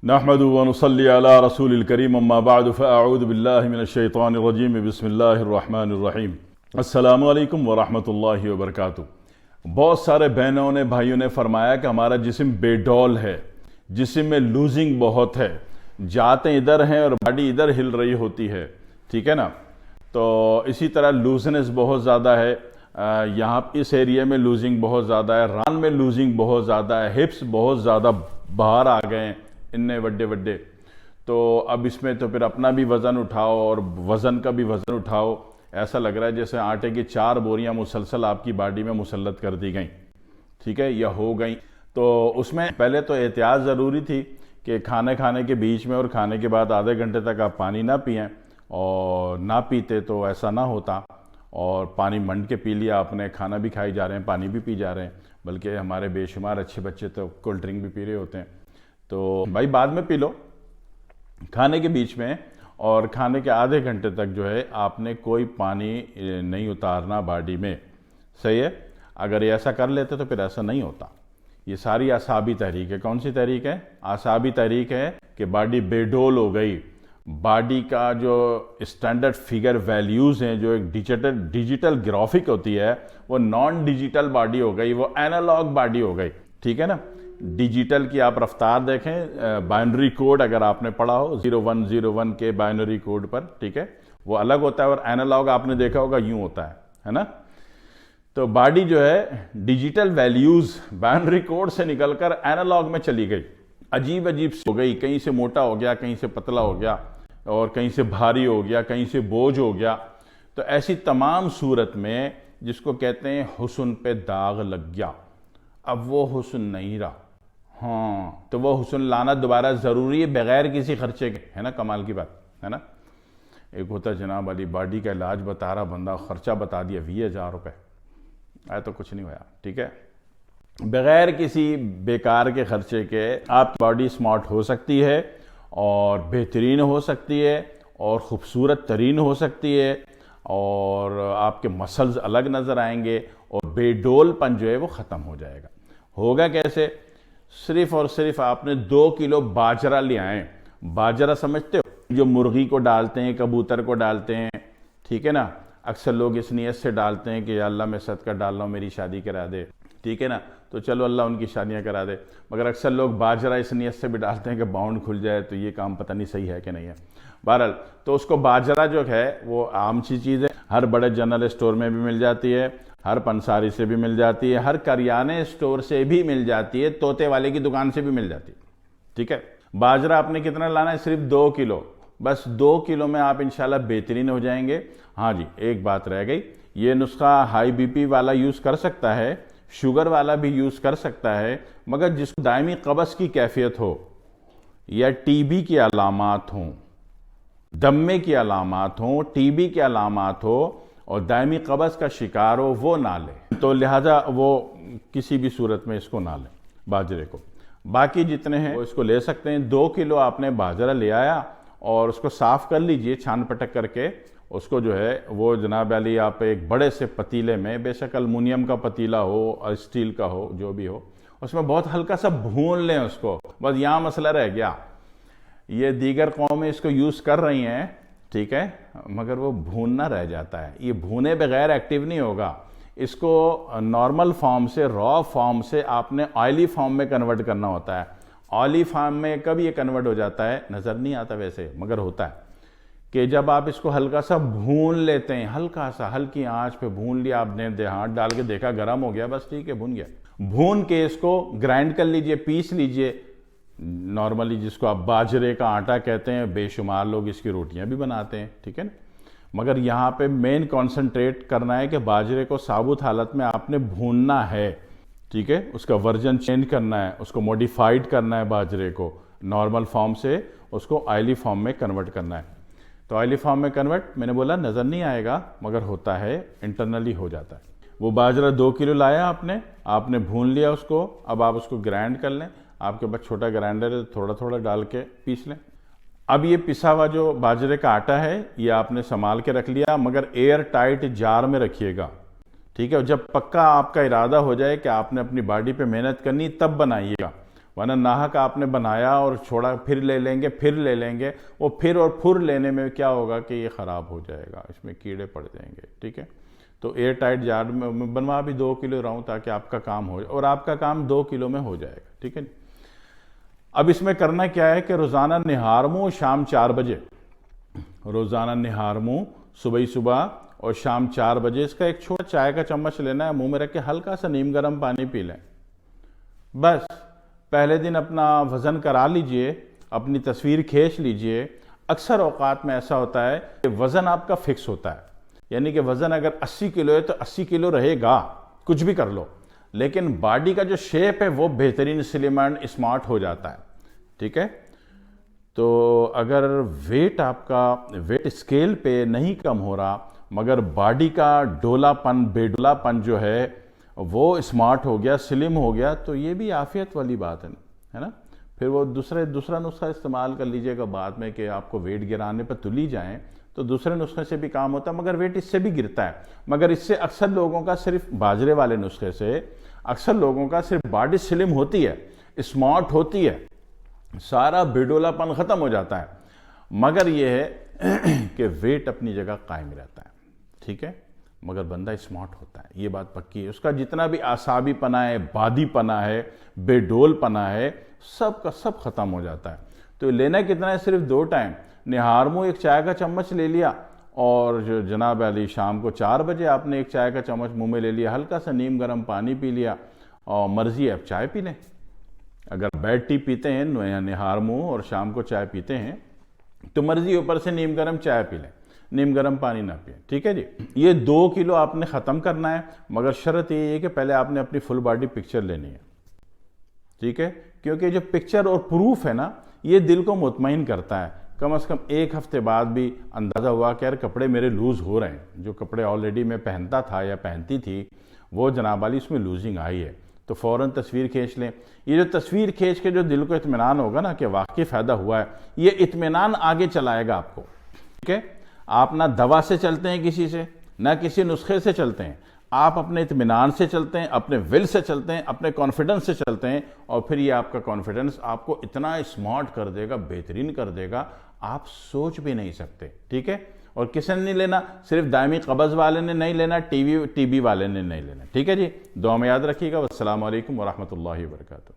نحمد ونصلي على رسول الكريم اما بعد فاعوذ باللہ من الشیطان الرجیم بسم اللہ الرحمن الرحیم۔ السلام علیکم ورحمۃ اللہ وبرکاتہ۔ بہت سارے بہنوں نے بھائیوں نے فرمایا کہ ہمارا جسم بے ڈول ہے، جسم میں لوزنگ بہت ہے، جاتے ادھر ہیں اور باڈی ادھر ہل رہی ہوتی ہے، ٹھیک ہے نا۔ تو اسی طرح لوزنس بہت زیادہ ہے، یہاں اس ایریا میں لوزنگ بہت زیادہ ہے، ران میں لوزنگ بہت زیادہ ہے، ہپس بہت زیادہ باہر آ گئے ہیں اننے وڈے۔ تو اب اس میں تو پھر اپنا بھی وزن اٹھاؤ اور وزن کا بھی وزن اٹھاؤ، ایسا لگ رہا ہے جیسے آٹے کی 4 بوریاں مسلسل آپ کی باڈی میں مسلط کر دی گئیں، ٹھیک ہے، یا ہو گئیں۔ تو اس میں پہلے تو احتیاط ضروری تھی کہ کھانے کے بیچ میں اور کھانے کے بعد آدھے گھنٹے تک آپ پانی نہ پئیں، اور نہ پیتے تو ایسا نہ ہوتا، اور پانی منڈ کے پی لیا آپ نے، کھانا بھی کھائی جا رہے ہیں، پانی بھی پی جا رہے ہیں، بلکہ ہمارے بے شمار اچھے بچے تو کولڈ ڈرنک بھی پی رہے ہوتے ہیں۔ تو بھائی بعد میں پی لو کھانے کے بیچ میں، اور کھانے کے آدھے گھنٹے تک جو ہے آپ نے کوئی پانی نہیں اتارنا باڈی میں، صحیح ہے۔ اگر یہ ایسا کر لیتے تو پھر ایسا نہیں ہوتا۔ یہ ساری اعصابی تحریک ہے۔ کون سی تحریک ہے؟ اعصابی تحریک ہے کہ باڈی بے ڈول ہو گئی، باڈی کا جو اسٹینڈرڈ فگر ویلیوز ہیں، جو ایک ڈیجیٹل گرافک ہوتی ہے، وہ نان ڈیجیٹل باڈی ہو گئی، وہ اینالاگ باڈی ہو گئی، ٹھیک ہے نا۔ ڈیجیٹل کی آپ رفتار دیکھیں، بائنری کوڈ اگر آپ نے پڑھا ہو 0101 کے بائنری کوڈ پر، ٹھیک ہے، وہ الگ ہوتا ہے، اور اینالاگ آپ نے دیکھا ہوگا یوں ہوتا ہے نا۔ تو باڈی جو ہے ڈیجیٹل ویلیوز بائنری کوڈ سے نکل کر اینالاگ میں چلی گئی، عجیب ہو گئی، کہیں سے موٹا ہو گیا، کہیں سے پتلا ہو گیا، اور کہیں سے بھاری ہو گیا، کہیں سے بوجھ ہو گیا۔ تو ایسی تمام صورت میں جس کو کہتے ہیں حسن پہ داغ لگ گیا، اب وہ حسن نہیں رہا، ہاں، تو وہ حسن لانا دوبارہ ضروری ہے بغیر کسی خرچے کے، ہے نا، کمال کی بات ہے نا۔ ایک ہوتا جناب علی باڈی کا علاج بتا رہا بندہ، خرچہ بتا دیا 20,000 روپے، آیا تو کچھ نہیں ہوا، ٹھیک ہے۔ بغیر کسی بیکار کے خرچے کے آپ کی باڈی سمارٹ ہو سکتی ہے، اور بہترین ہو سکتی ہے، اور خوبصورت ترین ہو سکتی ہے، اور آپ کے مسلز الگ نظر آئیں گے، اور بے ڈول پن جو ہے وہ ختم ہو جائے گا۔ ہوگا کیسے؟ صرف اور صرف آپ نے 2 کلو باجرہ لے آئیں۔ باجرہ سمجھتے ہو؟ جو مرغی کو ڈالتے ہیں، کبوتر کو ڈالتے ہیں، ٹھیک ہے نا۔ اکثر لوگ اس نیت سے ڈالتے ہیں کہ یا اللہ میں صدقہ ڈال رہا ہوں، میری شادی کرا دے، ٹھیک ہے نا، تو چلو اللہ ان کی شادیاں کرا دے۔ مگر اکثر لوگ باجرہ اس نیت سے بھی ڈالتے ہیں کہ باؤنڈ کھل جائے، تو یہ کام پتہ نہیں صحیح ہے کہ نہیں ہے۔ بہرحال تو اس کو باجرہ جو ہے وہ عام سی چیز ہے، ہر بڑے جنرل اسٹور میں بھی مل جاتی ہے، ہر پنساری سے بھی مل جاتی ہے، ہر کریانے اسٹور سے بھی مل جاتی ہے، طوطے والے کی دکان سے بھی مل جاتی ہے، ٹھیک ہے۔ باجرہ آپ نے کتنا لانا ہے؟ صرف 2 کلو، بس 2 کلو میں آپ انشاءاللہ بہترین ہو جائیں گے۔ ہاں جی، ایک بات رہ گئی، یہ نسخہ ہائی بی پی والا یوز کر سکتا ہے، شوگر والا بھی یوز کر سکتا ہے، مگر جس کو دائمی قبض کی کیفیت ہو، یا ٹی بی کی علامات ہوں، دمے کی علامات ہوں، ٹی بی کے علامات ہو، اور دائمی قبض کا شکار ہو، وہ نہ لے، تو لہذا وہ کسی بھی صورت میں اس کو نہ لیں باجرے کو۔ باقی جتنے ہیں وہ اس کو لے سکتے ہیں۔ 2 کلو آپ نے باجرہ لے آیا، اور اس کو صاف کر لیجئے چھان پٹک کر کے، اس کو جو ہے وہ جناب علی آپ ایک بڑے سے پتیلے میں، بے شک المونیم کا پتیلہ ہو اور اسٹیل کا ہو، جو بھی ہو، اس میں بہت ہلکا سا بھون لیں اس کو۔ بس یہاں مسئلہ رہ گیا، یہ دیگر قومیں اس کو یوز کر رہی ہیں، ٹھیک ہے، مگر وہ بھوننا رہ جاتا ہے۔ یہ بھونے بغیر ایکٹیو نہیں ہوگا، اس کو نارمل فارم سے، را فارم سے آپ نے آئلی فارم میں کنورٹ کرنا ہوتا ہے۔ آئلی فارم میں کب یہ کنورٹ ہو جاتا ہے نظر نہیں آتا ویسے، مگر ہوتا ہے کہ جب آپ اس کو ہلکا سا بھون لیتے ہیں، ہلکا سا، ہلکی آنچ پہ بھون لیا آپ نے، ہاتھ ڈال کے دیکھا گرم ہو گیا، بس ٹھیک ہے، بھون گیا۔ بھون کے اس کو گرائنڈ کر لیجئے، پیس لیجئے۔ نارملی جس کو آپ باجرے کا آٹا کہتے ہیں، بے شمار لوگ اس کی روٹیاں بھی بناتے ہیں، ٹھیک ہے نا۔ مگر یہاں پہ مین کانسنٹریٹ کرنا ہے کہ باجرے کو ثابت حالت میں آپ نے بھوننا ہے، ٹھیک ہے، اس کا ورژن چینج کرنا ہے، اس کو موڈیفائیڈ کرنا ہے، باجرے کو نارمل فارم سے اس کو آئلی فارم میں کنورٹ کرنا ہے۔ تو آئلی فارم میں کنورٹ میں نے بولا نظر نہیں آئے گا، مگر ہوتا ہے، انٹرنلی ہو جاتا ہے۔ وہ باجرہ 2 کلو لایا آپ نے بھون لیا اس کو، اب آپ اس کو گرائنڈ کر لیں، آپ کے پاس چھوٹا گرائنڈر ہے، تھوڑا تھوڑا ڈال کے پیس لیں۔ اب یہ پسا ہوا جو باجرے کا آٹا ہے، یہ آپ نے سنبھال کے رکھ لیا، مگر ایئر ٹائٹ جار میں رکھیے گا، ٹھیک ہے۔ جب پکا آپ کا ارادہ ہو جائے کہ آپ نے اپنی باڈی پہ محنت کرنی، تب بنائیے گا، ورنہ ناحق آپ نے بنایا اور چھوڑا، پھر لے لیں گے، وہ پھر اور پھر لینے میں کیا ہوگا کہ یہ خراب ہو جائے گا، اس میں کیڑے پڑ جائیں گے، ٹھیک ہے؟ تو ایئر ٹائٹ جار میں بنوا بھی 2 کلو رہا ہوں تاکہ آپ کا کام ہو جائے، اور آپ کا کام 2 کلو میں ہو جائے گا، ٹھیک ہے؟ اب اس میں کرنا کیا ہے کہ روزانہ نہار منہ شام 4 بجے، روزانہ نہار منہ صبح اور شام 4 بجے اس کا ایک چھوٹا چائے کا چمچ لینا ہے، منہ میں رکھ کے ہلکا سا نیم گرم پانی پی لیں۔ بس پہلے دن اپنا وزن کرا لیجئے، اپنی تصویر کھینچ لیجئے۔ اکثر اوقات میں ایسا ہوتا ہے کہ وزن آپ کا فکس ہوتا ہے، یعنی کہ وزن اگر 80 کلو ہے تو 80 کلو رہے گا، کچھ بھی کر لو، لیکن باڈی کا جو شیپ ہے وہ بہترین سلم اینڈ اسمارٹ ہو جاتا ہے، ٹھیک ہے؟ تو اگر ویٹ آپ کا ویٹ اسکیل پہ نہیں کم ہو رہا مگر باڈی کا ڈولا پن بے ڈولا پن جو ہے وہ اسمارٹ ہو گیا، سلم ہو گیا، تو یہ بھی عافیت والی بات ہے نا؟ پھر وہ دوسرا نسخہ استعمال کر لیجئے گا بعد میں کہ آپ کو ویٹ گرانے پر تلی جائیں تو دوسرے نسخے سے بھی کام ہوتا ہے، مگر ویٹ اس سے بھی گرتا ہے، مگر اس سے اکثر لوگوں کا صرف باجرے والے نسخے سے اکثر لوگوں کا صرف باڈی سلم ہوتی ہے، اسمارٹ ہوتی ہے، سارا بیڈولا پن ختم ہو جاتا ہے، مگر یہ ہے کہ ویٹ اپنی جگہ قائم رہتا ہے، ٹھیک ہے؟ مگر بندہ اسمارٹ ہوتا ہے، یہ بات پکی ہے۔ اس کا جتنا بھی اعصابی پنا ہے، بادی پنا ہے، بے ڈول پنا ہے، سب کا سب ختم ہو جاتا ہے۔ تو لینا کتنا ہے؟ صرف 2 ٹائم، نہار منہ ایک چائے کا چمچ لے لیا، اور جو جناب علی شام کو 4 بجے آپ نے ایک چائے کا چمچ منہ میں لے لیا، ہلکا سا نیم گرم پانی پی لیا، اور مرضی ہے آپ چائے پی لیں۔ اگر بیڈ ٹی پیتے ہیں یا نہار منہ اور شام کو چائے پیتے ہیں تو مرضی اوپر سے نیم گرم چائے پی لیں، نیم گرم پانی نہ پئیں، ٹھیک ہے جی؟ یہ 2 کلو آپ نے ختم کرنا ہے، مگر شرط یہ ہے کہ پہلے آپ نے اپنی فل باڈی پکچر لینی ہے، ٹھیک ہے؟ کیونکہ جو پکچر اور پروف ہے نا، یہ دل کو مطمئن کرتا ہے۔ کم از کم 1 ہفتے بعد بھی اندازہ ہوا کہ یار کپڑے میرے لوز ہو رہے ہیں، جو کپڑے آلریڈی میں پہنتا تھا یا پہنتی تھی وہ جناب علی اس میں لوزنگ آئی ہے، تو فوراً تصویر کھینچ لیں۔ یہ جو تصویر کھینچ کے جو دل کو اطمینان ہوگا نا کہ واقعی فائدہ ہوا ہے، یہ اطمینان آگے چلائے گا آپ کو، ٹھیک ہے؟ آپ نہ دوا سے چلتے ہیں کسی سے، نہ کسی نسخے سے چلتے ہیں، آپ اپنے اطمینان سے چلتے ہیں، اپنے ول سے چلتے ہیں، اپنے کانفیڈنس سے چلتے ہیں، اور پھر یہ آپ کا کانفیڈنس آپ کو اتنا اسمارٹ کر دے گا، بہترین کر دے گا، آپ سوچ بھی نہیں سکتے، ٹھیک ہے؟ اور کس نے نہیں لینا؟ صرف دائمی قبض والے نے نہیں لینا، ٹی بی والے نے نہیں لینا، ٹھیک ہے جی؟ دعا میں یاد رکھیے گا۔ والسلام علیکم ورحمۃ اللہ وبرکاتہ۔